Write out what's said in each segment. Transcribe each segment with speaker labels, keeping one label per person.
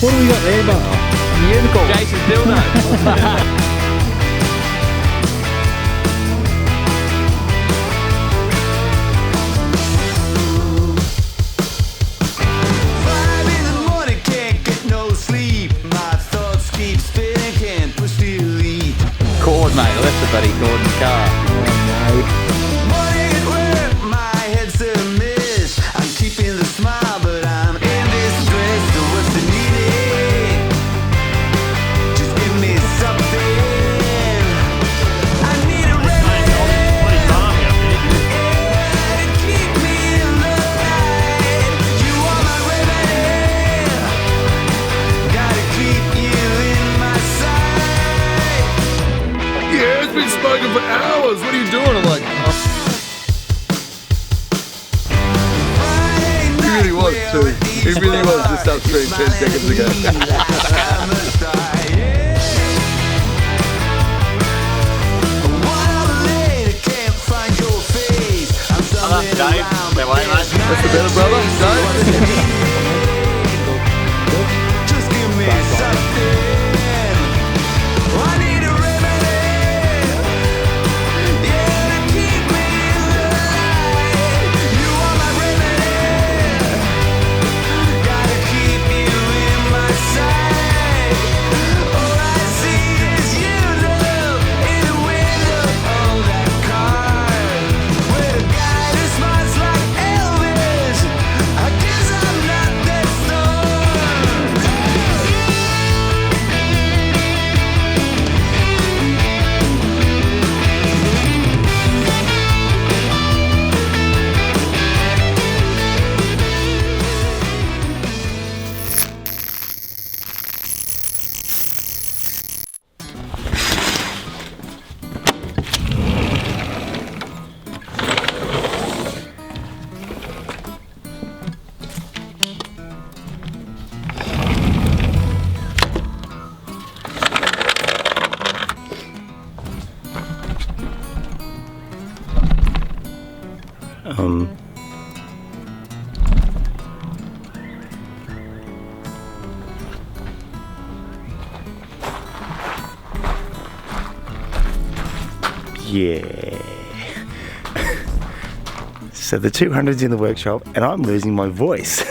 Speaker 1: What do we got there, Bob?
Speaker 2: Unicorn. Jason's dildo. Cord, mate. I left the bloody cord in the car.
Speaker 3: Morning at work, my head's a mess. I'm keeping the smile, but I'm in distress. So what's the needed? Just give me something. I need a remedy. Yeah, to keep me in the light. You are my remedy. Gotta keep you in my sight.
Speaker 4: Yeah, it's been smoking for hours. What are you doing? I'm like, he really was too. He really was just upstream 10 seconds ago. That's the better brother, Dave.
Speaker 3: Just give me something. I need a remedy. Yeah, to keep me in the light. You are my remedy. Gotta keep you in my sight. All I see is you, love, in the window of that car. With a guy who smiles like Elvis. I guess I'm not that stoned.
Speaker 5: Yeah. So the 200's in the workshop and I'm losing my voice.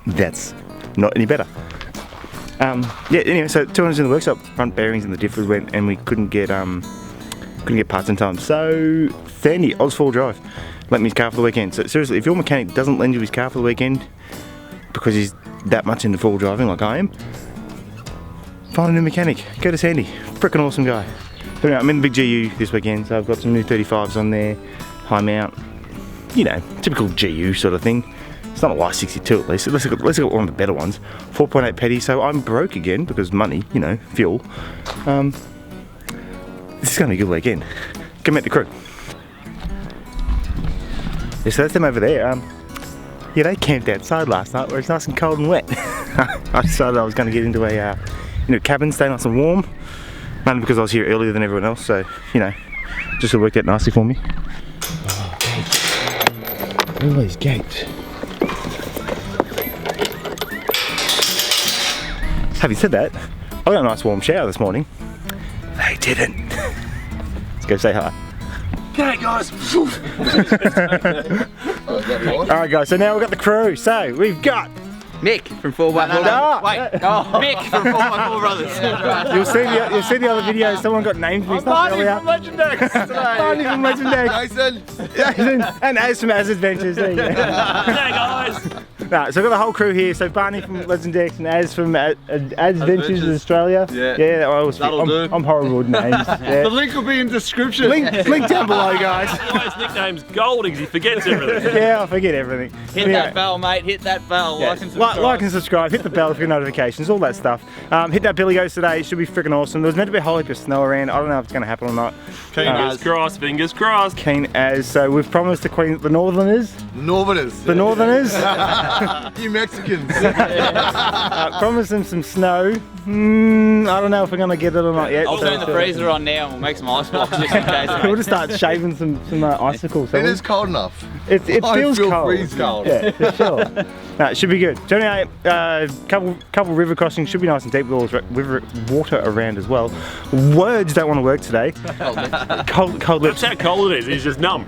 Speaker 5: That's not any better. Yeah, anyway, so 200's in the workshop, front bearings and the diff went and we couldn't get parts in time. So Sandy, Oz4 Drive, lent me his car for the weekend. So seriously, if your mechanic doesn't lend you his car for the weekend because he's that much into full driving like I am, find a new mechanic, go to Sandy, freaking awesome guy. But anyway, I'm in the big GU this weekend, so I've got some new 35s on there, high mount, you know, typical GU sort of thing. It's not a Y62 at least, let's look at one of the better ones. 4.8 petty, so I'm broke again because money, you know, fuel. This is going to be a good weekend. Go meet the crew. Yeah, so that's them over there. Yeah, they camped outside last night where it's nice and cold and wet. I decided I was going to get into a cabin, stay nice and warm. Mainly because I was here earlier than everyone else, so, you know, just worked out nicely for me. Oh, gates. All these gates. Having said that, I got a nice warm shower this morning. They didn't. Let's go say hi.
Speaker 4: G'day guys.
Speaker 5: Alright guys, so now we've got the crew. So, we've got
Speaker 2: Mick from 4x4 Wait, Mick from 4x4 Brothers.
Speaker 5: You'll see the other video, someone got named for me stuff earlier.
Speaker 4: Legendex today.
Speaker 5: Barney from Legendex. Jason. And Az from Az Adventures. There you go.
Speaker 4: G'day guys.
Speaker 5: Right, so I've got the whole crew here. So Barney from Legendex and Az from Az Adventures Australia.
Speaker 4: Yeah.
Speaker 5: I'm horrible with names. Yeah.
Speaker 4: The link will be in description.
Speaker 5: Link down below, guys.
Speaker 6: His nickname's Gold because he forgets everything.
Speaker 5: Yeah, I forget everything.
Speaker 2: Hit that bell, mate. Hit that bell.
Speaker 5: Yeah.
Speaker 2: Like and subscribe.
Speaker 5: Like and subscribe. Hit the bell for your notifications. All that stuff. Hit that Billy Goes today. It should be freaking awesome. There was meant to be a whole heap of snow around. I don't know if it's going to happen or not.
Speaker 6: Fingers crossed. Fingers crossed.
Speaker 5: Keen as. So we've promised the Northerners.
Speaker 4: Northerners.
Speaker 5: The Northerners.
Speaker 4: You Mexicans.
Speaker 5: Promised them some snow. I don't know if we're going to get it or not yet.
Speaker 2: I'll turn the freezer on now and we'll make some ice blocks just in case.
Speaker 5: We'll just start shaving some icicles.
Speaker 4: It is cold enough.
Speaker 5: It feels
Speaker 4: feel
Speaker 5: cold.
Speaker 4: freezing.
Speaker 5: Yeah, for sure. No, it should be good. So anyway, couple river crossings should be nice and deep with all river water around as well. Words don't want to work today. Cold lips.
Speaker 6: That's how cold it is. He's just numb.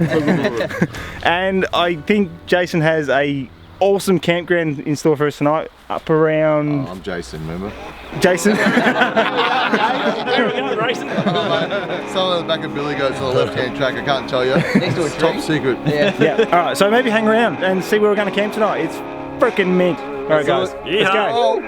Speaker 5: And I think Jason has a awesome campground in store for us tonight. Up around.
Speaker 4: I'm Jason, remember?
Speaker 5: Jason.
Speaker 6: There we go, racing.
Speaker 4: Someone at the back of Billy Goats on the left-hand track. I can't tell you.
Speaker 2: Next to a
Speaker 4: Top
Speaker 2: tree.
Speaker 4: secret.
Speaker 5: Yeah. All right. So maybe hang around and see where we're going to camp tonight. It's freaking mint. All right, guys. Let's go.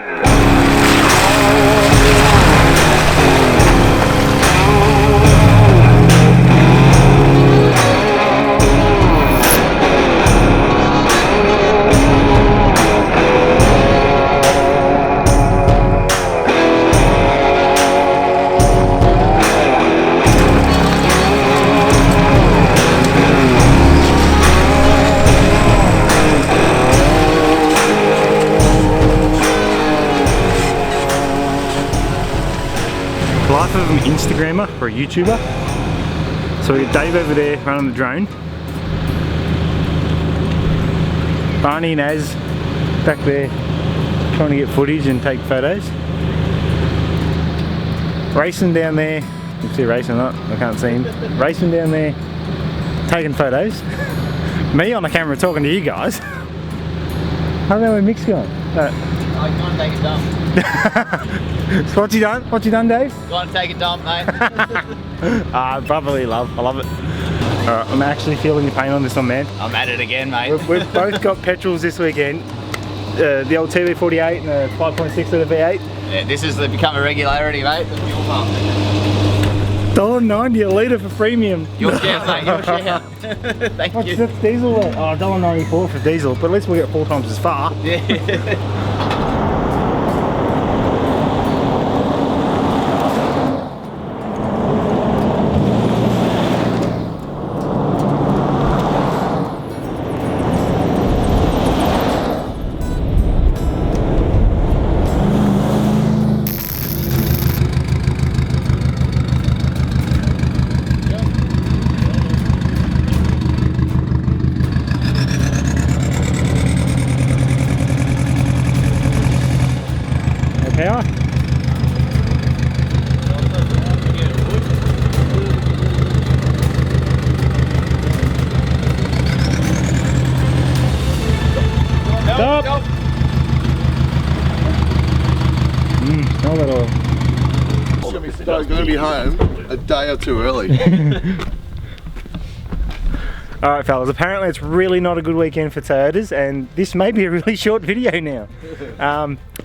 Speaker 5: Life of an Instagrammer or a YouTuber. So we got Dave over there running the drone. Barney and Az back there trying to get footage and take photos. Racing down there, you can see Racing or not, I can't see him. Racing down there taking photos. Me on the camera talking to you guys. I don't know where Mick's going.
Speaker 2: I can't take a dump.
Speaker 5: So what's he done? What's he done, Dave?
Speaker 2: Gotta take a dump, mate.
Speaker 5: Brotherly love. I love it. Alright, I'm actually feeling the pain on this one, man.
Speaker 2: I'm at it again, mate.
Speaker 5: We've both got petrols this weekend. The old TV48 and the 5.6 litre V8.
Speaker 2: Yeah, this has become a regularity, mate. The fuel pump.
Speaker 5: $1.90 a litre for premium.
Speaker 2: Your shout, mate. Your shout. Thank
Speaker 5: What's
Speaker 2: you.
Speaker 5: that diesel at? Oh, $1.94 for diesel, but at least we'll get 4 times as far.
Speaker 2: Yeah.
Speaker 5: Power. Stop. Smell that oil.
Speaker 4: I'm going to be home a day or two early.
Speaker 5: Alright fellas, apparently it's really not a good weekend for Toyotas and this may be a really short video now.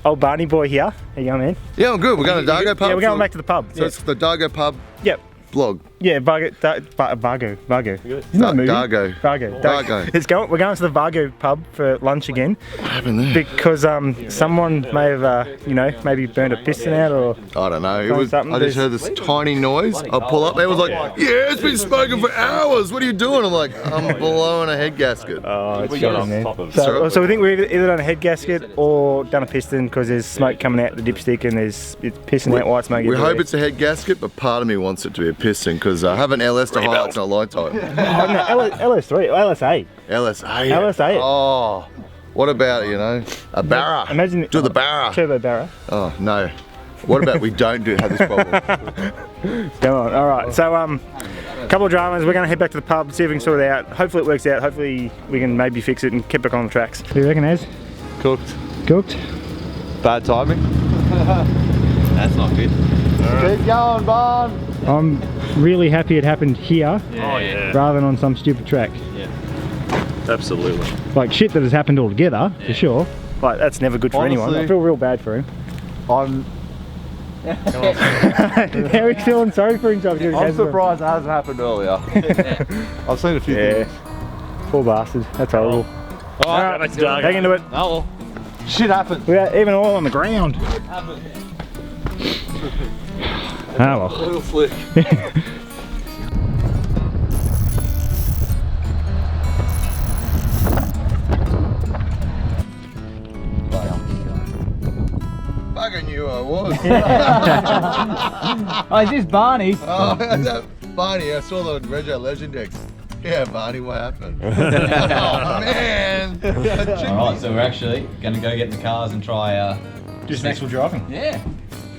Speaker 5: Old Barney boy here. How you going, man?
Speaker 4: Yeah, I'm good. We're going to Dargo pub.
Speaker 5: Yeah, we're going back to the pub.
Speaker 4: So it's the Dargo pub
Speaker 5: Yep.
Speaker 4: vlog.
Speaker 5: Yeah, Vargo. Isn't that a movie?
Speaker 4: Dargo.
Speaker 5: We're going to the Vargo pub for lunch again.
Speaker 4: What happened there?
Speaker 5: Because someone may have, maybe burned a piston out or...
Speaker 4: I don't know.
Speaker 5: something.
Speaker 4: I just heard this tiny noise. I pull up. They was like, "Yeah, it's been smoking for hours. What are you doing?" I'm like, "I'm blowing a head gasket."
Speaker 5: Oh, it's
Speaker 6: We got
Speaker 5: shocking,
Speaker 6: on
Speaker 5: man.
Speaker 6: top of it.
Speaker 5: So we think we've either done a head gasket or done a piston because there's smoke coming out the dipstick and it's pissing out white smoke.
Speaker 4: We hope
Speaker 5: everywhere.
Speaker 4: it's a head gasket, but part of me wants it to be a piston because I have an LS to high, it's not light type.
Speaker 5: Oh, no, LS3, LSA.
Speaker 4: LSA.
Speaker 5: LSA.
Speaker 4: Oh, what about, a Barra?
Speaker 5: Imagine
Speaker 4: Do the Barra.
Speaker 5: Turbo Barra.
Speaker 4: Oh, no. What about we don't have this problem?
Speaker 5: Come on. All right. So a couple of dramas. We're going to head back to the pub, see if we can sort it out. Hopefully it works out. Hopefully we can maybe fix it and get back on the tracks. What do you reckon, Az?
Speaker 4: Cooked.
Speaker 5: Cooked.
Speaker 4: Bad timing.
Speaker 2: That's not good.
Speaker 4: Keep going, Barn.
Speaker 5: I'm really happy it happened here
Speaker 6: Oh yeah.
Speaker 5: rather than on some stupid track.
Speaker 6: Absolutely.
Speaker 5: Like shit that has happened all together, for sure. Like that's never good for anyone. I
Speaker 4: Honestly,
Speaker 5: feel real bad for him.
Speaker 4: I'm
Speaker 5: Eric's feeling sorry for himself.
Speaker 4: surprised it hasn't happened earlier. I've seen a few things.
Speaker 5: Poor bastard. That's horrible.
Speaker 6: Alright, that's Dargo.
Speaker 5: Back into it.
Speaker 2: Oh,
Speaker 4: Shit happens.
Speaker 5: We got even oil on the ground. Ah well.
Speaker 4: Little flick. was.
Speaker 2: Oh, is this Barney?
Speaker 4: Oh, that Barney, I saw the Rego Legendex. Yeah, Barney, what happened? Oh, man.
Speaker 7: Alright, so we're actually going to go get in the cars and try...
Speaker 5: Just actual driving.
Speaker 7: Yeah.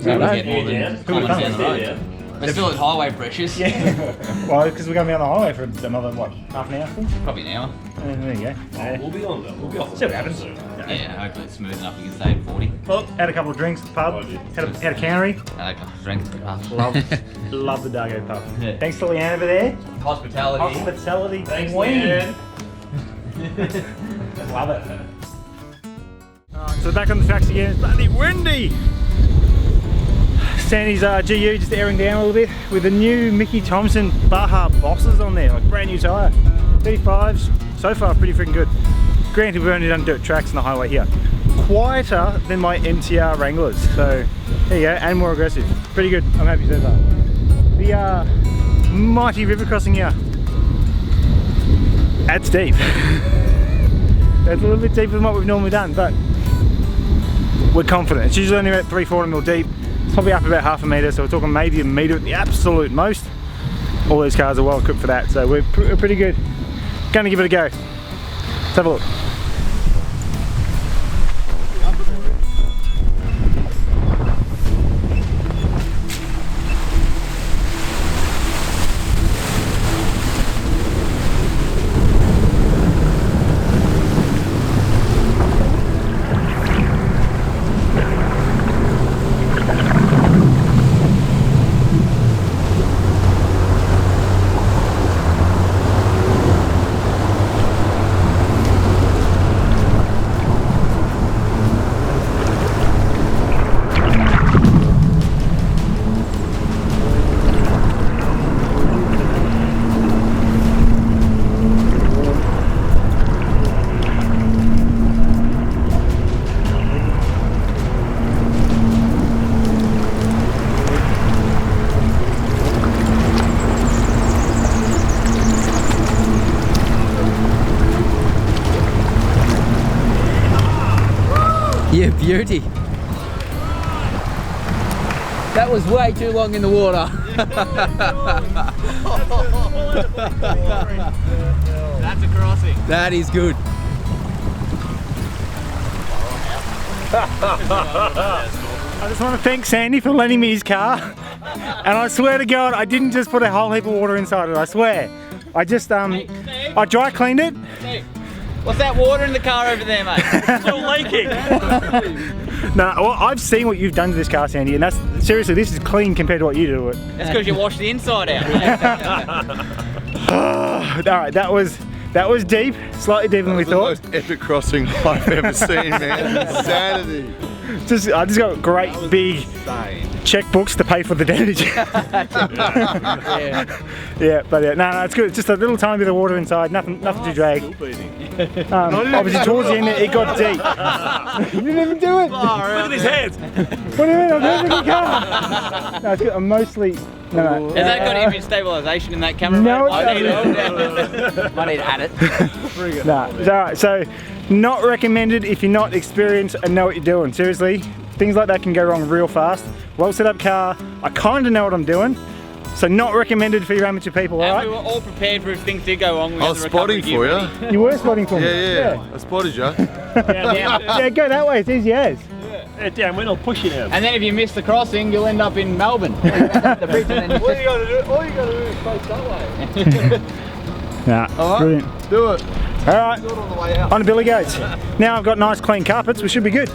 Speaker 7: So we get more than
Speaker 6: Cool.
Speaker 7: down the road. We're still at highway pressures.
Speaker 5: Yeah. Well, because we're going to be on the highway for another, what, half an hour?
Speaker 7: Probably an hour.
Speaker 5: There you go.
Speaker 6: We'll be on them. We'll be off.
Speaker 5: See what happens.
Speaker 7: Yeah, hopefully it's smooth enough we can stay at 40.
Speaker 5: Well, had a couple of drinks at the pub, had a cannery.
Speaker 7: Drink.
Speaker 5: Love the Dargo pub.
Speaker 7: Yeah.
Speaker 5: Thanks to Leanne over there.
Speaker 7: Hospitality.
Speaker 5: Hospitality.
Speaker 6: Thanks,
Speaker 5: queen.
Speaker 6: Leanne.
Speaker 5: Just love it. So back on the tracks again, it's bloody windy. Sandy's GU just airing down a little bit with the new Mickey Thompson Baja Bosses on there, like brand new tyre. 35s, so far pretty freaking good. Granted, we've only done dirt tracks on the highway here. Quieter than my MTR Wranglers, so there you go, and more aggressive. Pretty good, I'm happy so far. The mighty river crossing here, that's deep. That's a little bit deeper than what we've normally done, but we're confident. It's usually only about 300-400 mil deep. It's probably up about half a metre, so we're talking maybe a metre at the absolute most. All these cars are well equipped for that, so we're pretty good. Gonna give it a go. Let's have a look.
Speaker 2: You beauty. That was way too long in the water.
Speaker 7: That's a crossing.
Speaker 2: That is good.
Speaker 5: I just want to thank Sandy for lending me his car, and I swear to God, I didn't just put a whole heap of water inside it. I swear, I just I dry cleaned it.
Speaker 7: What's that water in the car over there, mate?
Speaker 6: It's still leaking.
Speaker 5: No, well, I've seen what you've done to this car, Sandy, and that's seriously, this is clean compared to what you do to it.
Speaker 7: That's because you washed the inside out.
Speaker 5: All right, that was deep, slightly deeper than we thought.
Speaker 4: The most epic crossing I've ever seen, man. Insanity.
Speaker 5: I just got great big checkbooks to pay for the damage. Yeah, but yeah, no, it's good. It's just a little tiny bit of water inside, nothing to drag. Obviously towards the end it got deep. You didn't even do it.
Speaker 6: Look at his hands.
Speaker 5: What do you mean? I'm moving the car. No, it's good. I'm mostly. No.
Speaker 7: Has that got image stabilisation in that camera?
Speaker 5: No,
Speaker 7: mate?
Speaker 5: it
Speaker 7: doesn't. I need to add it.
Speaker 5: No, it's alright. So, not recommended if you're not experienced and know what you're doing. Seriously, things like that can go wrong real fast. Well set up car. I kind of know what I'm doing. So not recommended for your amateur people,
Speaker 7: And
Speaker 5: alright?
Speaker 7: we were all prepared for if things did go wrong.
Speaker 4: I was spotting for you.
Speaker 5: You were spotting for me.
Speaker 4: Yeah. I spotted you.
Speaker 5: Yeah, go that way, it's easy as.
Speaker 6: Yeah, damn, we're not pushing him.
Speaker 7: And then if you miss the crossing, you'll end up in Melbourne. The bridge and then
Speaker 1: All you gotta do is face that way.
Speaker 5: Nah, brilliant.
Speaker 4: Do it.
Speaker 5: Alright,
Speaker 1: Do it on the way out.
Speaker 5: on to Billy Goats. Now I've got nice clean carpets, we should be good.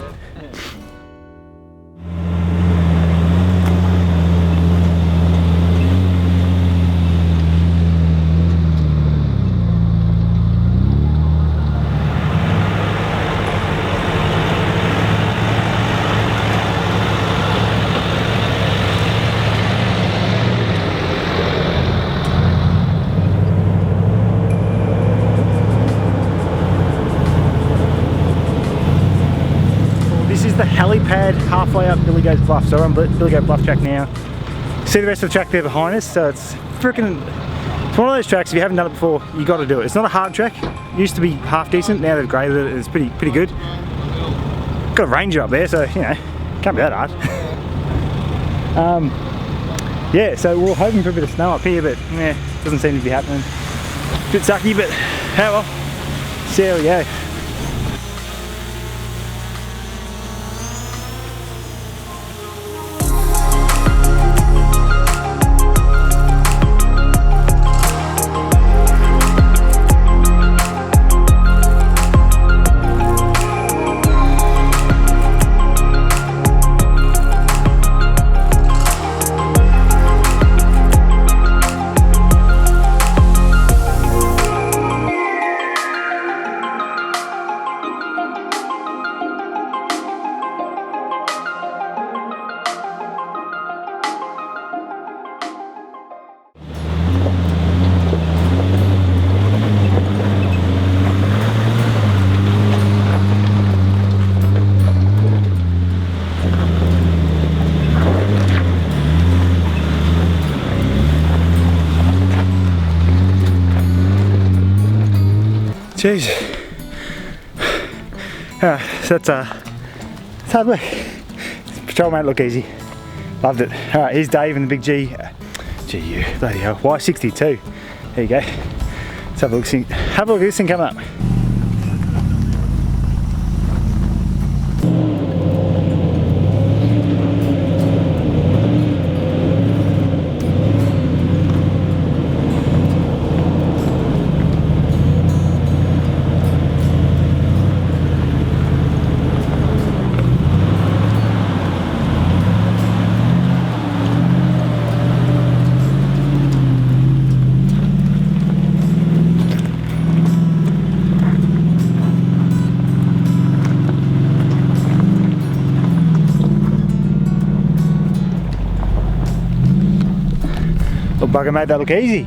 Speaker 5: The helipad halfway up Billy Goat Bluff, so we're on Billy Goat Bluff track now. See the rest of the track there behind us, so it's freaking, it's one of those tracks, if you haven't done it before, you got to do it. It's not a hard track, it used to be half decent, now they've graded it, it's pretty good. Got a Ranger up there, so you know, can't be that hard. Yeah, so we're hoping for a bit of snow up here, but yeah, doesn't seem to be happening. Bit sucky, but oh well. See how we go. Jeez. So it's hard work. Patrol mate look easy. Loved it. Alright, here's Dave and the big G. GU, bloody hell. Y62. There you go. Let's have a look at this thing coming up. Little bugger made that look easy.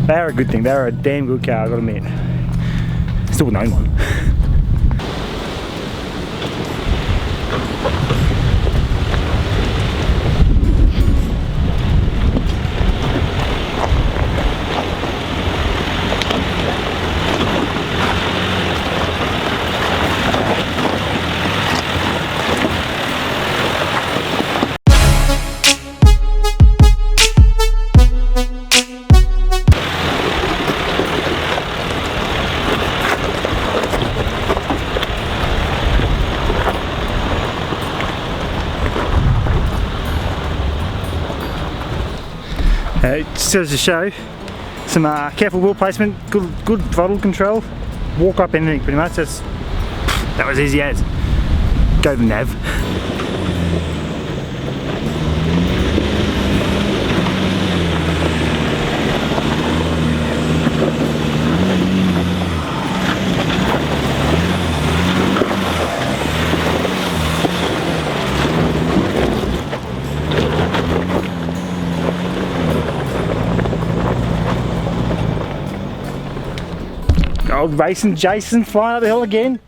Speaker 5: They are a good thing. They are a damn good car, I gotta admit. Still an own one. It just goes to show some careful wheel placement, good throttle control, walk up anything pretty much. That was easy as. Go to nav. Old racing Jason flying up the hill again.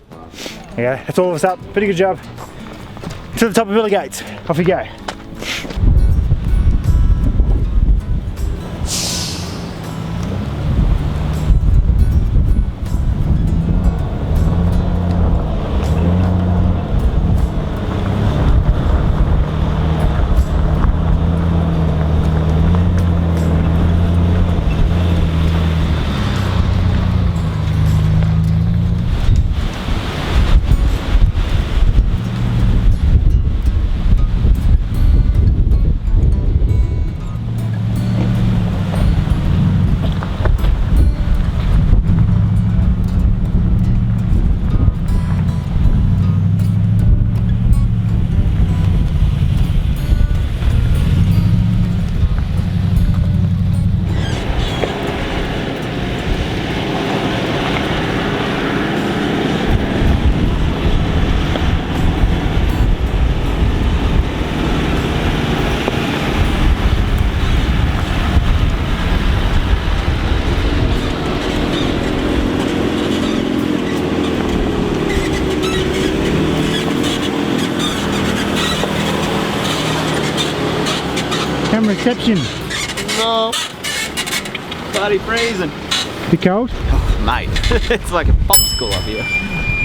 Speaker 5: Yeah, that's all of us up. Pretty good job. To the top of Billy Gates. Off we go. Reception.
Speaker 2: No. Bloody freezing.
Speaker 5: Be cold?
Speaker 2: Oh, mate, it's like a popsicle up here.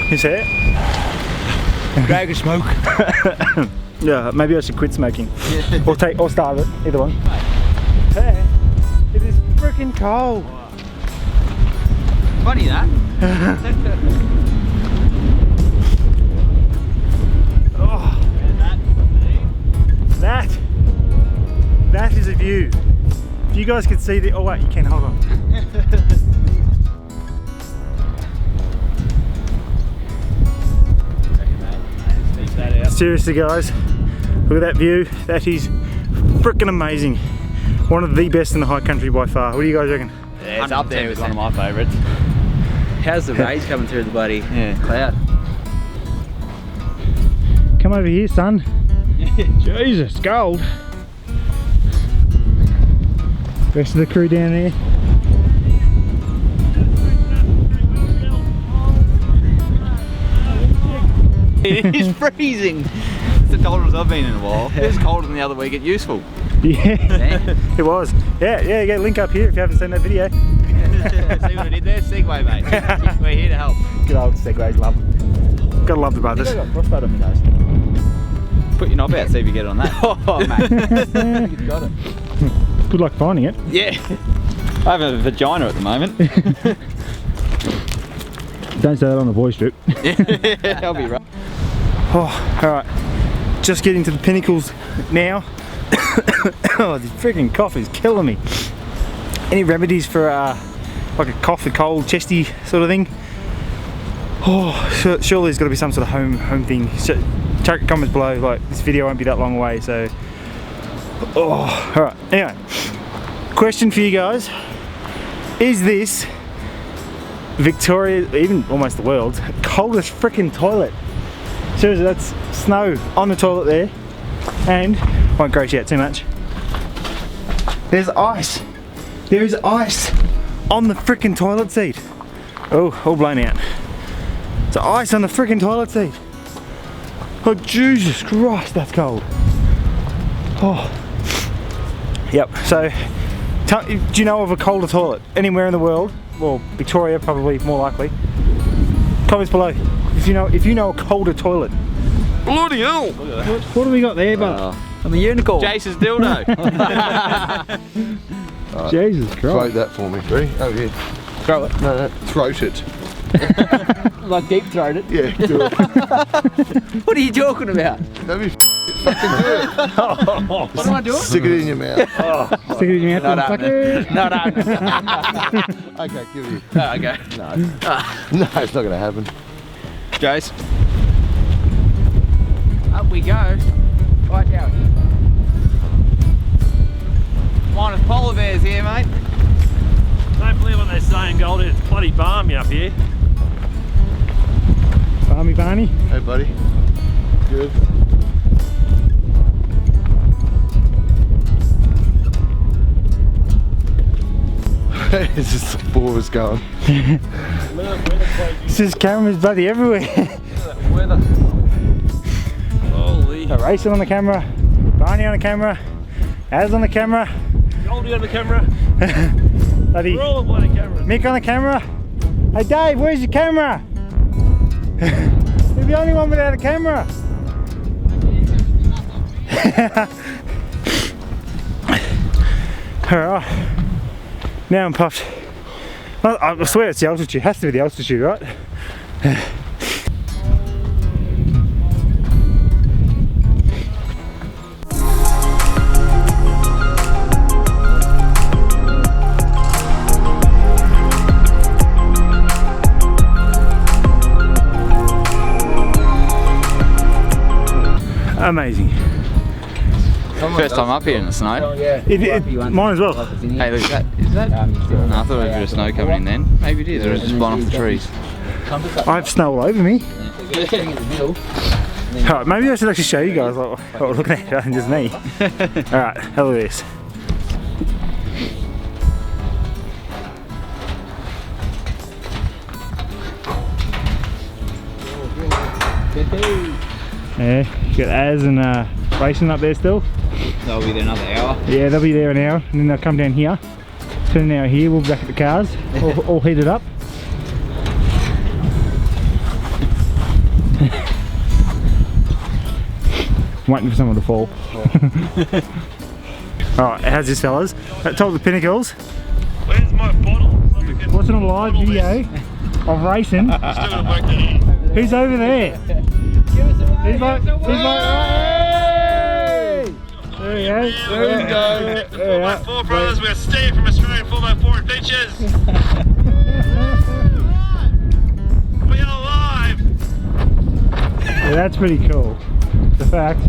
Speaker 5: You see it?
Speaker 2: Drag a smoke.
Speaker 5: Yeah, maybe I should quit smoking. or start it, either one. Hey, it is freaking cold.
Speaker 2: Funny that.
Speaker 5: Oh, that is a view. If you guys could see the, oh wait, you can, hold on. Seriously guys, look at that view. That is freaking amazing. One of the best in the high country by far. What do you guys reckon?
Speaker 7: Yeah, it's up there with one of my favourites.
Speaker 2: How's the rays coming through the bloody cloud?
Speaker 5: Come over here, son. Jesus, gold. Rest of the crew down there.
Speaker 2: It is freezing. It's the coldest I've been in a while. It was colder than the other week at Useful.
Speaker 5: Yeah, it was. Yeah, link up here if you haven't seen that video.
Speaker 2: See what I did there? Segway, mate. We're here to help.
Speaker 5: Good old segways, love them. Gotta love the brothers.
Speaker 7: I got frostbite on my nose.
Speaker 2: Put your knob out, see if you get it on that.
Speaker 7: Oh, mate. You've got it.
Speaker 5: Good luck finding it.
Speaker 2: Yeah. I have a vagina at the moment.
Speaker 5: Don't say that on the voice strip.
Speaker 2: I'll be right.
Speaker 5: Oh, alright. Just getting to the pinnacles now. Oh, this freaking cough is killing me. Any remedies for like a cough, a cold, chesty sort of thing? Oh, surely there's got to be some sort of home thing. So, check comments below. Like, this video won't be that long away, so. Oh, alright. Anyway, question for you guys: is this Victoria, even almost the world's coldest freaking toilet? Seriously, that's snow on the toilet there, and won't gross you out too much. There's ice. There is ice on the freaking toilet seat. Oh, all blown out. It's ice on the freaking toilet seat. Oh Jesus Christ, that's cold. Oh. Yep. So, do you know of a colder toilet anywhere in the world? Well, Victoria probably more likely. Comments below if you know a colder toilet.
Speaker 4: Bloody hell!
Speaker 5: What do we got there, bud?
Speaker 2: I'm a unicorn. Jace's dildo.
Speaker 5: Jesus Christ.
Speaker 4: Throat that for me. Ready? Oh yeah.
Speaker 2: Throw it.
Speaker 4: No, throat it.
Speaker 7: Like deep throated.
Speaker 4: Yeah, do it.
Speaker 2: What are you talking about?
Speaker 4: Don't be fucking do it.
Speaker 2: What am I doing?
Speaker 4: Stick it in your mouth.
Speaker 5: Stick it in your mouth.
Speaker 2: Not happening. Not happening.
Speaker 4: Okay, give it
Speaker 2: Oh, okay.
Speaker 4: No, it's not gonna happen.
Speaker 2: Jace. Up we go. Right out. Minus polar bears here, mate.
Speaker 6: Don't believe what they're saying, Goldie. It's bloody balmy up here.
Speaker 5: Barney.
Speaker 4: Hey, buddy. Good. It's just the four of us going.
Speaker 5: It's just cameras bloody everywhere.
Speaker 6: Holy.
Speaker 5: So Racing on the camera, Barney on the camera, Az on the camera,
Speaker 6: Goldie on the camera.
Speaker 5: bloody
Speaker 6: We're all on bloody cameras.
Speaker 5: Mick on the camera. Hey Dave, where's your camera? You're the only one without a camera. Alright, now I'm puffed. I swear it's the altitude, it has to be the altitude, right? Amazing.
Speaker 2: First time up here in the snow.
Speaker 5: Mine as well.
Speaker 2: Hey, look at that. Is that? No, I thought there was a bit of snow coming in then. Maybe it is, or it's just blown off the trees.
Speaker 5: I have snow all over me. Alright, maybe I should actually show you guys what we're looking at rather than just me. Alright, hell of this. Yeah, you got Az and Racing up there still.
Speaker 2: They'll be there another hour.
Speaker 5: Yeah, they'll be there an hour, and then they'll come down here. Spend an hour here, we'll be back at the cars, all heated up.
Speaker 8: waiting for someone to fall. Alright, how's this, fellas? At top of the pinnacles.
Speaker 6: Where's my bottle?
Speaker 8: Watching a live video of racing.
Speaker 6: Still gonna work that in.
Speaker 8: Who's over there? Who's like, hey! There we go.
Speaker 4: There we go.
Speaker 8: There we go.
Speaker 6: 4x4 brothers, we're Steve from Australian 4x4 Adventures. We are live.
Speaker 8: Yeah, that's pretty cool. The fact.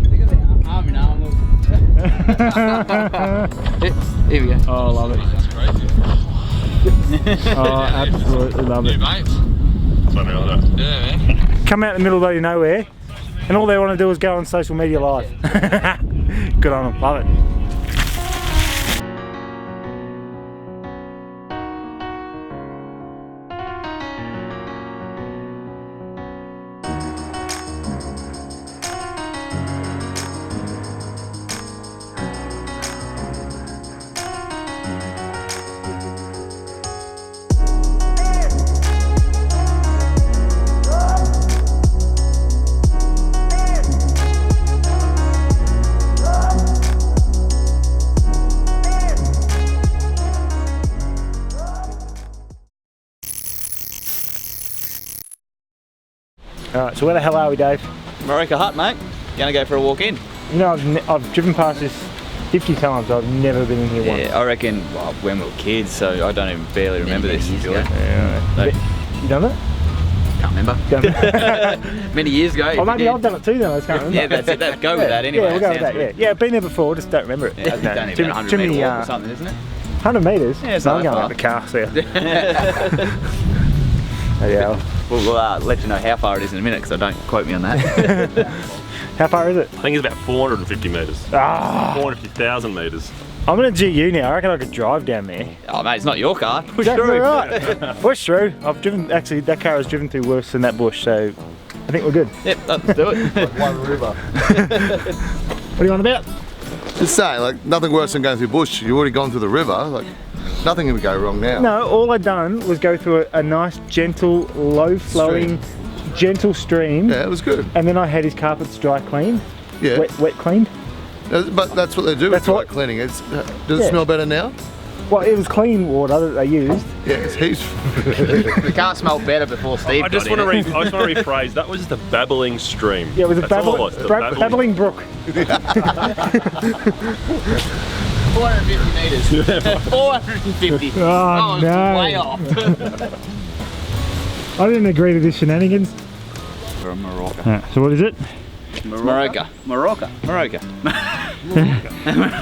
Speaker 7: Arm in arm.
Speaker 2: Here we go.
Speaker 8: Oh, I love it. Oh, absolutely love it.
Speaker 6: Something like that.
Speaker 2: Yeah, man.
Speaker 8: Come out in the middle of bloody nowhere, and all they want to do is go on social media live. Good on them, love it. Alright, so where the hell are we, Dave?
Speaker 2: Moroka Hut, mate. Gonna go for a walk in.
Speaker 8: You know, I've driven past this 50 times, I've never been in here once.
Speaker 2: Yeah, I reckon when we were kids, so I don't even barely remember this.
Speaker 7: years ago.
Speaker 8: Yeah.
Speaker 2: So,
Speaker 8: You done it?
Speaker 2: can't remember.
Speaker 8: Done it?
Speaker 2: Many years ago.
Speaker 8: Oh, maybe I've done it too then, I just can't remember.
Speaker 2: Yeah, that's it. Let's go with that anyway.
Speaker 8: Yeah, we'll go with
Speaker 2: Sounds
Speaker 8: that, yeah.
Speaker 2: good.
Speaker 8: Yeah, I've been there before, just don't remember it.
Speaker 2: Yeah, it's only about 100 metre walk or something, isn't it?
Speaker 8: 100 metres?
Speaker 2: Yeah, it's
Speaker 8: No,
Speaker 2: not
Speaker 8: I'm
Speaker 2: that
Speaker 8: going
Speaker 2: far.
Speaker 8: up the car, so yeah.
Speaker 2: We'll let you know how far it is in a minute, because I don't quote me on that.
Speaker 8: How far is it?
Speaker 6: I think it's about 450 metres.
Speaker 8: Ah,
Speaker 6: 450,000 metres.
Speaker 8: I'm in a GU now, I reckon I could drive down there.
Speaker 2: Oh, mate, it's not your car. Push
Speaker 8: Exactly
Speaker 2: through.
Speaker 8: right. Push through. I've driven, actually, that car has driven through worse than that bush, so I think we're good.
Speaker 2: Yep, let's do it.
Speaker 4: One river.
Speaker 8: What are you on about?
Speaker 4: Just saying, like, nothing worse than going through bush. You've already gone through the river. Like, nothing can go wrong now.
Speaker 8: No, all I'd done was go through a nice, gentle, low-flowing, gentle stream,
Speaker 4: Yeah, it was good.
Speaker 8: and then I had his carpets dry cleaned,
Speaker 4: Yeah.
Speaker 8: wet cleaned.
Speaker 4: But that's what they do
Speaker 8: That's
Speaker 4: with
Speaker 8: what-
Speaker 4: dry cleaning. Does it
Speaker 8: Yeah.
Speaker 4: smell better now?
Speaker 8: Well, it was clean water that they used.
Speaker 4: Yeah, it's heaps.
Speaker 2: The car smelled better before Steve
Speaker 6: I just
Speaker 2: got
Speaker 6: want
Speaker 2: in
Speaker 6: to
Speaker 2: it.
Speaker 6: rephrase. That was just a babbling stream.
Speaker 8: Yeah, it was a
Speaker 6: That's all it was, the
Speaker 8: babbling brook.
Speaker 2: 450 metres. 450.
Speaker 8: Oh,
Speaker 2: was
Speaker 8: no.
Speaker 2: way off.
Speaker 8: I didn't agree to this shenanigans.
Speaker 2: From Moroka.
Speaker 8: So what is it?
Speaker 2: Moroka. Moroka. Moroka.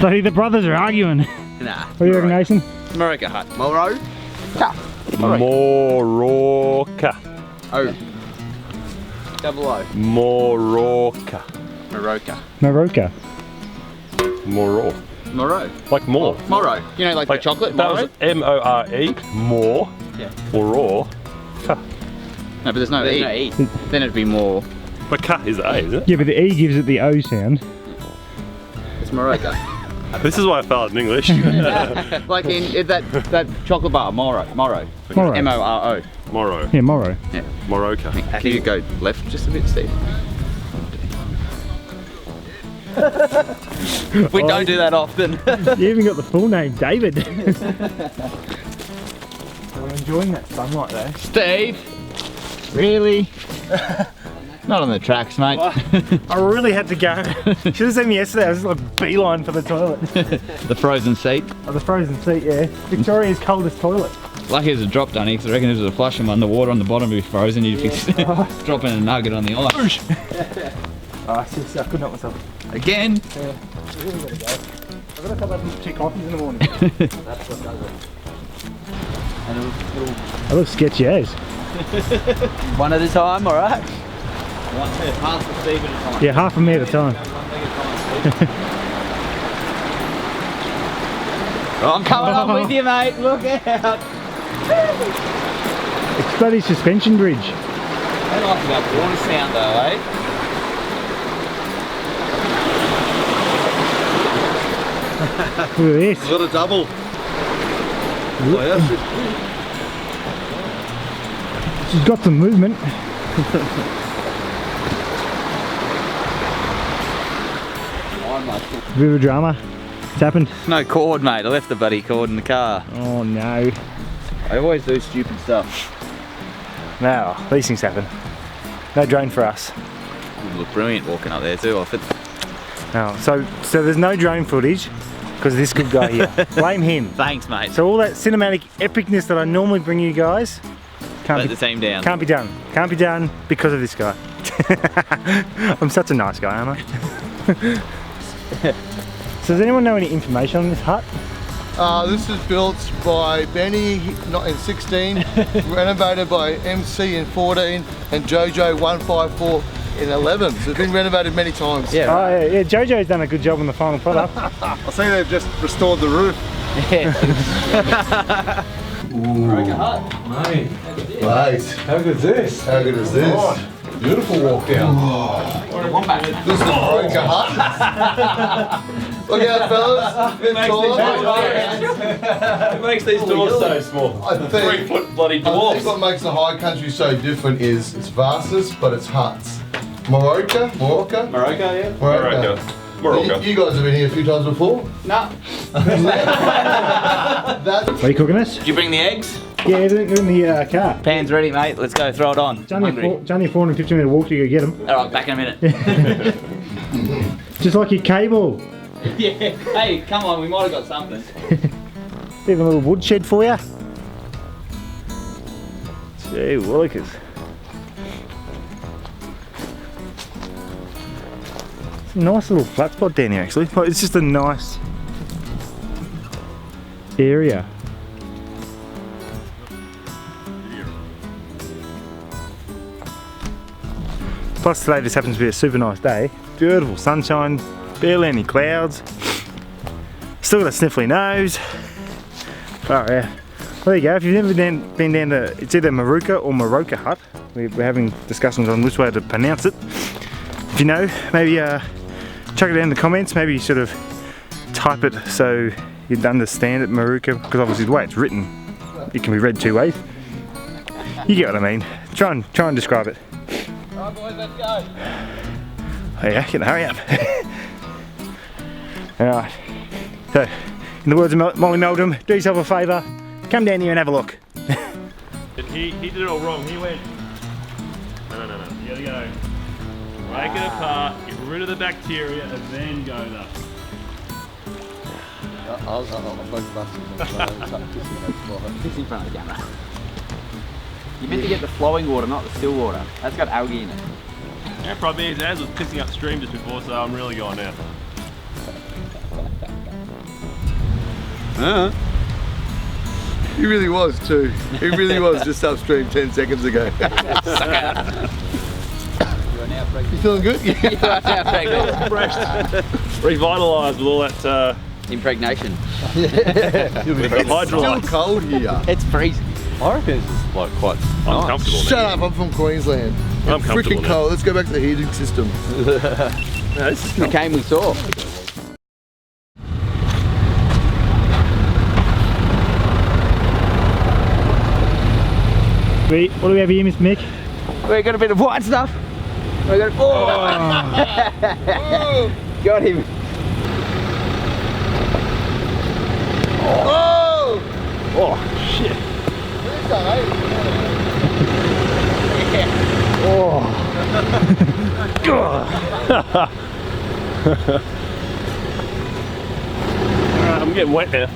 Speaker 8: Bloody the brothers are arguing.
Speaker 2: Nah.
Speaker 8: What do you reckon, Nathan?
Speaker 2: Moroka Hut.
Speaker 6: Moroka.
Speaker 2: Oh. Double O.
Speaker 6: Moroka.
Speaker 2: Moroka.
Speaker 8: Moroka.
Speaker 6: Moro.
Speaker 2: Moro.
Speaker 6: Like more.
Speaker 2: Moro. You know, like the chocolate?
Speaker 6: That
Speaker 2: Moro?
Speaker 6: was M-O-R-E. More.
Speaker 2: Yeah.
Speaker 6: Moro.
Speaker 2: No, but there's no E. Then it'd be more.
Speaker 6: But ka is the A, isn't it?
Speaker 8: Yeah, but the E gives it the O sound.
Speaker 2: It's Moroka.
Speaker 6: This is why I failed in English.
Speaker 2: Like in that chocolate bar, Moro. Moro.
Speaker 8: Moro.
Speaker 2: M-O-R-O.
Speaker 6: Moro.
Speaker 8: Yeah, Moro.
Speaker 2: Yeah.
Speaker 6: Moroka.
Speaker 2: Can you go left just a bit, Steve? We don't do that often.
Speaker 8: You even got the full name, David. We're enjoying that sunlight though.
Speaker 2: Steve! Really? Not on the tracks, mate.
Speaker 8: I really had to go. Should have seen me yesterday, I was just like beeline for the toilet.
Speaker 2: The frozen seat.
Speaker 8: Oh, the frozen seat, yeah. Victoria's coldest toilet.
Speaker 2: Lucky there's a drop down here, because I reckon if there was a flush and the water on the bottom would be frozen, you'd be dropping a nugget on the ice.
Speaker 8: Oh, seriously, I couldn't help myself.
Speaker 2: Again?
Speaker 8: Yeah, I really gotta go. I've got to come up and 2 coffees in the morning. That looks sketchy as.
Speaker 2: One at a time, alright? Half for Steve at a time.
Speaker 8: Yeah, half of me at a time.
Speaker 2: I'm coming on with you, mate. Look out.
Speaker 8: It's bloody suspension bridge.
Speaker 2: I like that water sound though, eh?
Speaker 8: Look at this.
Speaker 4: Got a double.
Speaker 8: She's got some movement.
Speaker 2: on, mate.
Speaker 8: Bit of a drama. What's happened?
Speaker 2: No cord, mate. I left the bloody cord in the car.
Speaker 8: Oh no.
Speaker 2: I always do stupid stuff.
Speaker 8: No, these things happen. No drone for us.
Speaker 2: You look brilliant walking up there too. I fit.
Speaker 8: No, so there's no drone footage because of this good guy here. Blame him.
Speaker 2: Thanks, mate.
Speaker 8: So all that cinematic epicness that I normally bring you guys
Speaker 2: Let the team down.
Speaker 8: Can't be done. Can't be done because of this guy. I'm such a nice guy, aren't I? So does anyone know any information on this hut?
Speaker 4: This is built by Benny in 16, renovated by MC in 14, and Jojo 154 in 11. So it's been renovated many times.
Speaker 2: Yeah.
Speaker 8: Oh yeah, Jojo's done a good job on the final product.
Speaker 1: I think they've just restored the roof.
Speaker 2: Moroka Hut.
Speaker 1: Mate,
Speaker 4: Right.
Speaker 1: how good is this?
Speaker 4: How good is this?
Speaker 1: Beautiful walk down.
Speaker 4: This is Moroka Hut. Look out, fellas. Bit taller.
Speaker 1: It makes these doors so small.
Speaker 4: I think
Speaker 1: 3-foot bloody
Speaker 4: I think
Speaker 1: dwarfs.
Speaker 4: what makes the high country so different is it's vastness, but it's huts. Moroka?
Speaker 1: Moroka, yeah.
Speaker 4: Moroka. You guys have been here a few times before?
Speaker 2: No.
Speaker 4: That
Speaker 8: What are you cooking us?
Speaker 2: Did you bring the eggs?
Speaker 8: Yeah, they're in the car.
Speaker 2: Pan's ready, mate. Let's go throw it on.
Speaker 8: It's only a 450 minute walk to go get them.
Speaker 2: All right, back in a minute.
Speaker 8: Just like your cable.
Speaker 2: Yeah. Hey, come on. We might have got something.
Speaker 8: Even a little woodshed for you. Gee willikers. It's a nice little flat spot down here actually. It's just a nice area. Plus today just happens to be a super nice day. Beautiful sunshine, barely any clouds. Still got a sniffly nose. Oh yeah. Well, there you go. If you've never been down to, it's either Moroka or Moroka Hut. We're having discussions on which way to pronounce it. If you know, maybe chuck it down in the comments. Maybe you sort of type it so you'd understand it, Moroka, because obviously the way it's written, it can be read two ways. You get what I mean. Try and describe it.
Speaker 2: Alright, boys, let's go.
Speaker 8: Oh yeah, get hurry up. Alright. So, in the words of Molly Meldrum, do yourself a favour, come down here and have a look.
Speaker 6: He did it all wrong. He went. No. You gotta go. Break it apart, get rid of the bacteria, and then go that.
Speaker 2: Piss in front of the camera. You meant to get the flowing water, not the still water. That's got algae in it.
Speaker 6: Yeah, probably is. Az was pissing upstream just before, so I'm really going now.
Speaker 4: He really was too. He really was just upstream 10 seconds ago.
Speaker 2: You are now pregnant.
Speaker 4: You feeling good?
Speaker 2: You are now pregnant.
Speaker 6: Revitalised with all that
Speaker 2: Impregnation.
Speaker 6: hydrolyte.
Speaker 4: Still cold here.
Speaker 2: It's freezing.
Speaker 1: I reckon this is like quite
Speaker 6: I'm comfortable
Speaker 4: Shut
Speaker 6: now.
Speaker 4: up, I'm from Queensland.
Speaker 6: I'm
Speaker 4: It's
Speaker 6: comfortable
Speaker 4: freaking
Speaker 6: now.
Speaker 4: cold. Let's go back to the heating system.
Speaker 6: No, this is
Speaker 2: The game we saw.
Speaker 8: Wait, what do we have here, Mr. Mick?
Speaker 2: We got a bit of white stuff. We got got him.
Speaker 4: Oh!
Speaker 6: Oh, shit. Alright, I'm getting wet now.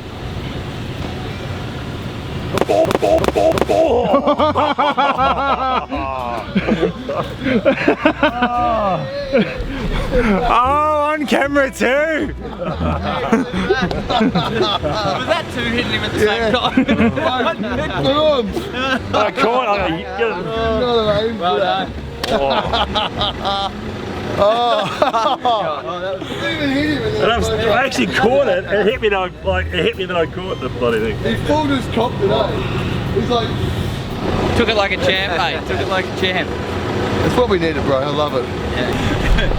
Speaker 8: Oh, on camera too!
Speaker 2: Was that two hitting him at the same time?
Speaker 4: Boom!
Speaker 6: I caught it.
Speaker 4: Another aim.
Speaker 2: Well done.
Speaker 4: Didn't even hit him.
Speaker 6: And I actually caught it. It hit me that I caught the bloody thing.
Speaker 4: He pulled his cop today. He's like,
Speaker 2: Took it like a champ, mate. Took it like a champ.
Speaker 4: that's what we needed, bro. I love it.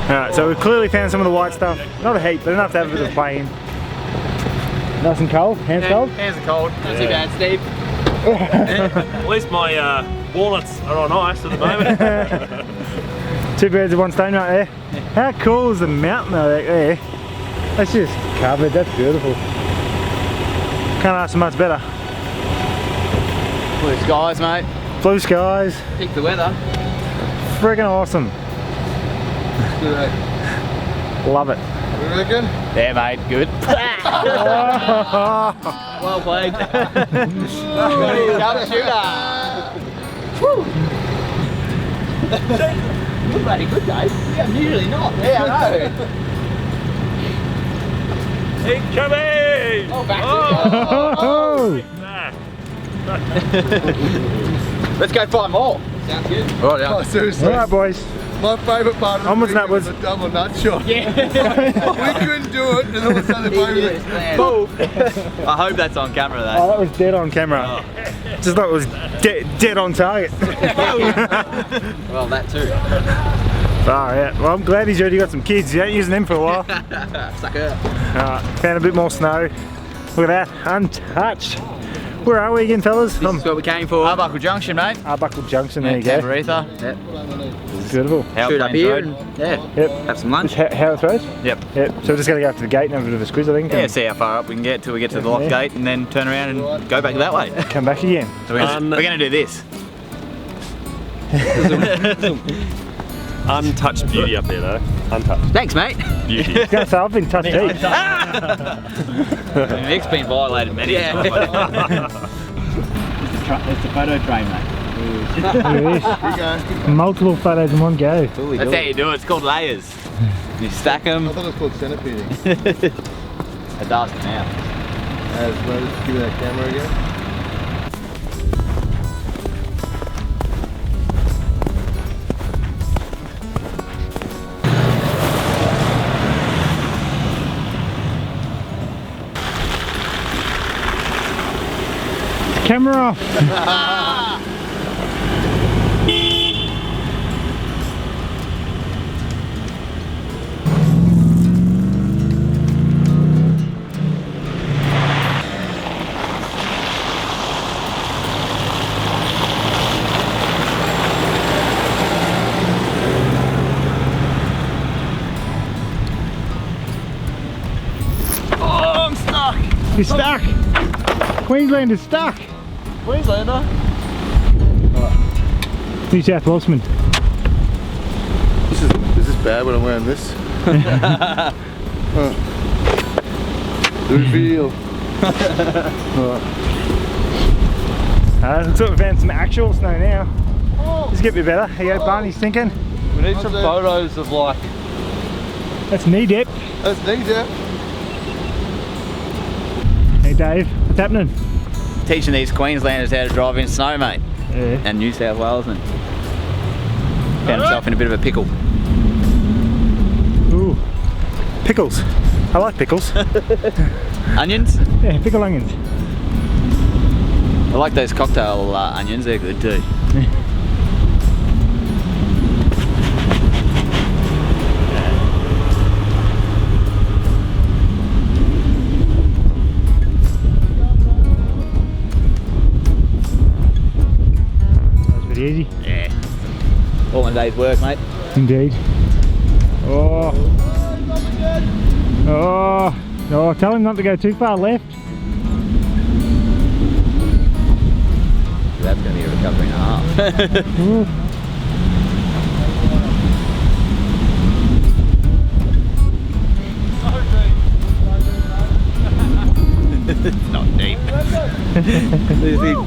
Speaker 8: Alright, so we've clearly found some of the white stuff. Not a heap, but enough to have a bit of play in. Nice and cold? Hands cold?
Speaker 2: Hands are cold. Not too bad, Steve.
Speaker 6: At least my walnuts are on ice at the moment.
Speaker 8: Two birds with one stone right there. How cool is the mountain though, there? That's just covered, that's beautiful. Can't ask for much better.
Speaker 2: Blue skies, mate.
Speaker 8: Blue skies,
Speaker 2: Pick the weather.
Speaker 8: friggin' awesome.
Speaker 4: Good, eh?
Speaker 8: Love it.
Speaker 4: You reckon?
Speaker 2: Yeah, mate. Good. Well played. Sharpshooter. Good, bloody good, Dave. Yeah, I'm usually not. Yeah, I know.
Speaker 6: Incoming!
Speaker 2: Oh, back
Speaker 8: Oh.
Speaker 2: Let's go find more. Sounds good.
Speaker 8: Right,
Speaker 4: Oh, seriously.
Speaker 8: Alright, boys.
Speaker 4: My favourite part of
Speaker 8: Onwards
Speaker 4: the
Speaker 8: and
Speaker 4: was
Speaker 8: upwards.
Speaker 4: a double nut shot.
Speaker 2: Yeah.
Speaker 4: We couldn't do it, and all of a sudden the boat went,
Speaker 2: I hope that's on camera,
Speaker 8: Oh,
Speaker 2: though.
Speaker 8: that was dead on camera. Just like it was dead on target.
Speaker 2: Well, that too.
Speaker 8: Oh, yeah. Well, I'm glad he's already got some kids. You ain't using them for a while.
Speaker 2: Sucker.
Speaker 8: Found a bit more snow. Look at that, untouched. Where are we again, fellas?
Speaker 2: This is what we came for. Arbuckle Junction, mate.
Speaker 8: Arbuckle Junction, there you go.
Speaker 2: Tabaretha. Yep.
Speaker 8: Beautiful.
Speaker 2: Shoot up here and yeah.
Speaker 8: Yep.
Speaker 2: Have some lunch.
Speaker 8: Just how it throws?
Speaker 2: Yep.
Speaker 8: Yep. So we're just going to go up to the gate and have a bit of a squeeze, I think.
Speaker 2: Yeah,
Speaker 8: and
Speaker 2: see how far up we can get till we get to the lock gate and then turn around and go back that way.
Speaker 8: come back again.
Speaker 2: So we're gonna do this.
Speaker 6: Untouched beauty up there though. Untouched
Speaker 2: Thanks, mate.
Speaker 6: beauty.
Speaker 8: I was going to say, I've been touched deep.
Speaker 2: Nick's been violated many times.
Speaker 7: It's a photo train, mate.
Speaker 8: Look at this. Multiple photos in one go.
Speaker 2: That's how you do it. It's called layers. You stack them.
Speaker 4: I thought it was called centipeding.
Speaker 2: It does now.
Speaker 4: As well, just give me that camera again.
Speaker 8: Camera off.
Speaker 2: Oh, I'm stuck.
Speaker 8: You're stuck. Queensland is stuck.
Speaker 2: Queenslander.
Speaker 8: New South Walesman.
Speaker 4: Is this bad when I'm wearing this? The reveal.
Speaker 8: Looks like we found some actual snow now. This get a bit better. Here you go, Barney's thinking.
Speaker 4: We need some photos of like.
Speaker 8: That's knee depth.
Speaker 4: That's knee depth.
Speaker 8: Hey Dave, what's happening?
Speaker 2: Teaching these Queenslanders how to drive in snow, mate.
Speaker 8: Yeah.
Speaker 2: And New South Walesmen. Found himself in a bit of a pickle.
Speaker 8: Ooh. Pickles. I like pickles.
Speaker 2: Onions?
Speaker 8: Yeah, pickle onions.
Speaker 2: I like those cocktail onions, they're good too.
Speaker 8: That's pretty easy.
Speaker 2: Yeah. All one day's work, mate.
Speaker 8: Indeed. Oh. Oh. Oh, tell him not to go too far left.
Speaker 2: That's going to be a recovery and a half.
Speaker 8: Ooh.
Speaker 2: It's not deep.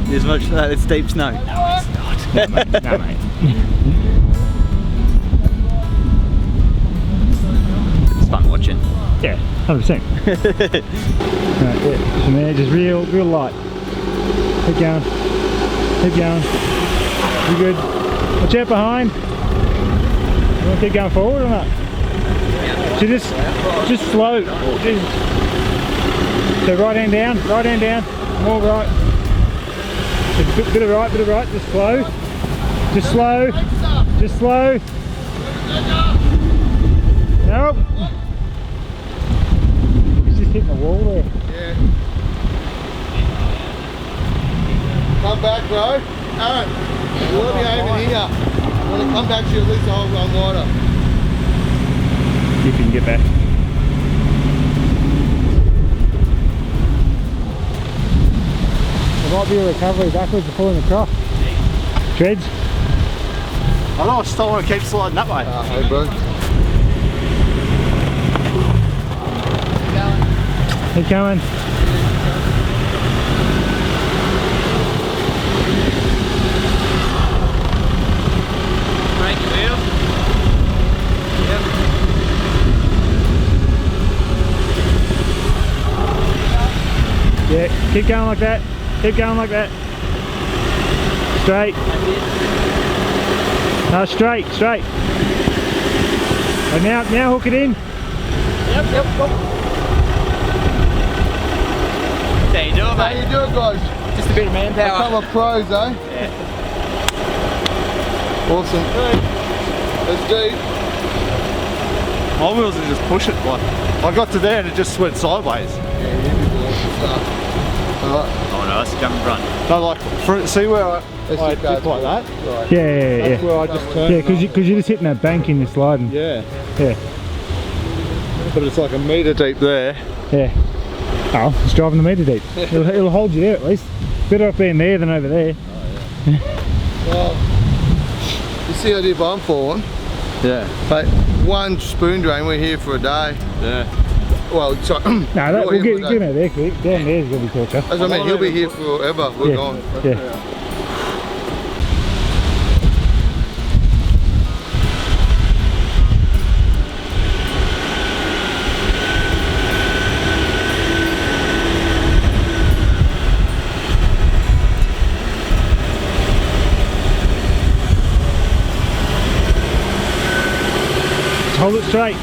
Speaker 2: There's much snow, it's deep snow. No, it's not.
Speaker 8: No, mate.
Speaker 2: It's fun watching.
Speaker 8: Yeah, 100%. Right, yeah, from there, just real light. Keep going. Keep going. You good? Watch out behind. You want to keep going forward or not? So just slow. So right hand down, more right. Bit of right, just slow. Just slow. Just slow. Nope. He's just hitting the wall there.
Speaker 4: Yeah. Come back, bro. Aaron, you want to be aiming here. You want to come back to at least a whole run wider.
Speaker 8: See if you can get back. There might be a recovery backwards to pulling across. Treads.
Speaker 5: I know, I just don't want to keep sliding that way.
Speaker 4: Hey, bro.
Speaker 8: Keep going.
Speaker 2: Brake your wheel.
Speaker 8: Yeah, keep going like that. Keep going like that. Straight. No, straight, straight. And now hook it in.
Speaker 2: Yep. How you doing,
Speaker 4: How
Speaker 2: mate?
Speaker 4: you doing, guys?
Speaker 2: Just a bit of manpower.
Speaker 4: Couple of pros, eh?
Speaker 2: Yeah.
Speaker 4: Awesome. Let's do.
Speaker 5: My wheels are just pushing. Like, I got to there and it just went sideways.
Speaker 4: Alright.
Speaker 2: Oh no, that's a jump in front.
Speaker 5: No, like, see where I
Speaker 4: Let's
Speaker 5: dip like that?
Speaker 4: Right.
Speaker 8: Yeah.
Speaker 5: That's where I just turned.
Speaker 8: Yeah, because you're just hitting that bank and you're sliding.
Speaker 5: Yeah.
Speaker 8: Yeah.
Speaker 5: But it's like a metre deep there.
Speaker 8: Yeah. Oh, it's driving the meter deep. It'll hold you there at least. Better off being there than over there.
Speaker 4: Well, you see how deep I'm falling?
Speaker 5: Yeah.
Speaker 4: But one spoon drain, we're here for a day.
Speaker 5: Yeah.
Speaker 4: Well, sorry.
Speaker 8: No, we'll get him out of there quick. Down there's going to be torture.
Speaker 4: As I mean, he'll be here forever. We're
Speaker 8: Yeah.
Speaker 4: gone.
Speaker 8: Yeah. Hold it straight.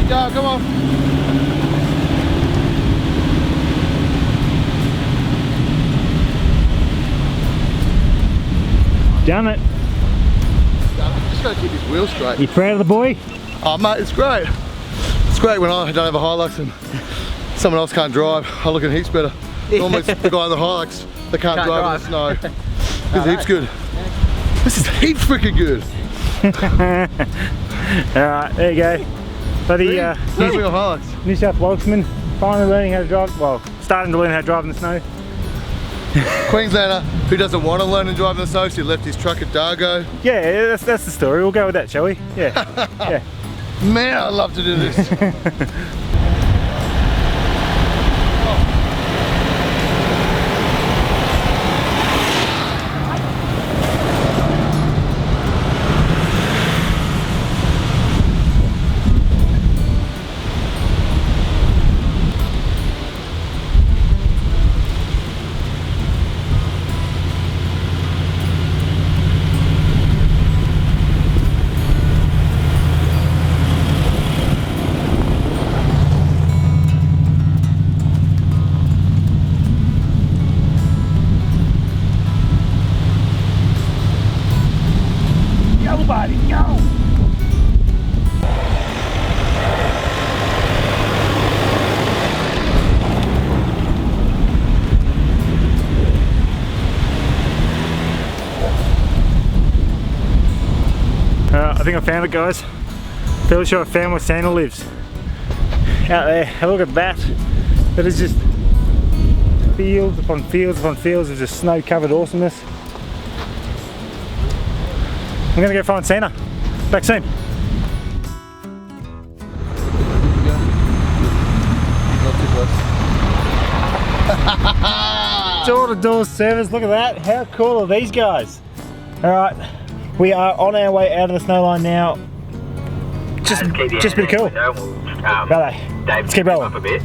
Speaker 4: Yeah, come on.
Speaker 8: Done it.
Speaker 4: Just gotta keep his wheels straight.
Speaker 8: You proud of the boy?
Speaker 4: Oh, mate, it's great. It's great when I don't have a Hilux and someone else can't drive. I look at heaps better. Normally it's the guy in the Hilux that can't drive in the snow. This is heaps good. This is heaps freaking good.
Speaker 8: Alright, there you go. Bloody
Speaker 4: Driving a Hilux.
Speaker 8: New South Walesman, finally learning how to drive, well, starting to learn how to drive in the snow.
Speaker 4: Queenslander who doesn't want to learn to drive in the snow, so he left his truck at Dargo.
Speaker 8: Yeah, that's the story. We'll go with that, shall we? Yeah. Yeah.
Speaker 4: Man, I'd love to do this.
Speaker 8: I think I found it, guys. Fairly sure I found where Santa lives. Out there, have a look at that. That is just fields upon fields upon fields of just snow-covered awesomeness. I'm gonna go find Santa. Back soon. Door-to-door service, look at that. How cool are these guys? Alright, we are on our way out of the snow line now. Just a bit cool. Righto, let's keep rolling.
Speaker 9: Up a bit.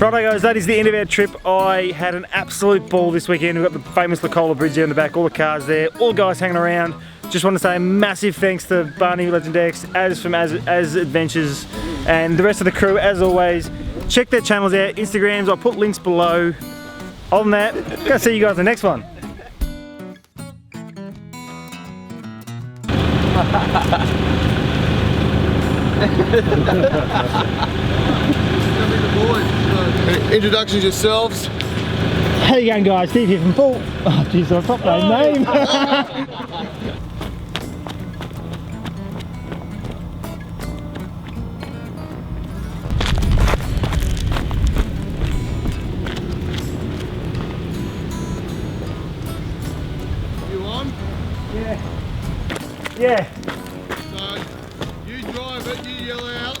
Speaker 8: Righto guys, that is the end of our trip. I had an absolute ball this weekend. We've got the famous Lacola Bridge there in the back, all the cars there, all the guys hanging around. Just want to say a massive thanks to Barney, Legendex, Az from Az Adventures, and the rest of the crew as always. Check their channels out, Instagrams, I'll put links below. Other than that, go see you guys in the next one.
Speaker 4: Introductions yourselves.
Speaker 8: How you going guys? Steve here from Paul. Oh jeez, I forgot my name.
Speaker 4: You on?
Speaker 8: Yeah.
Speaker 4: So, you drive it, you yell out,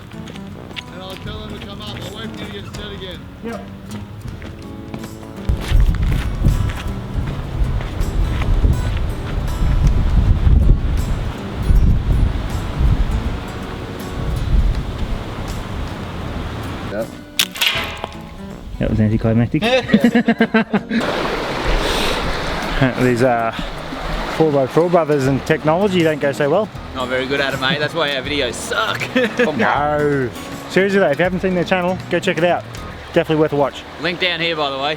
Speaker 4: and I'll tell them to come up. I'll wait for you to get set again.
Speaker 8: Yep. That was anticlimactic. These 4x4 brothers and technology don't go so well.
Speaker 2: Not very good at it, mate. That's why our videos suck.
Speaker 8: No. Seriously though, if you haven't seen their channel, go check it out. Definitely worth a watch.
Speaker 2: Link down here, by the way.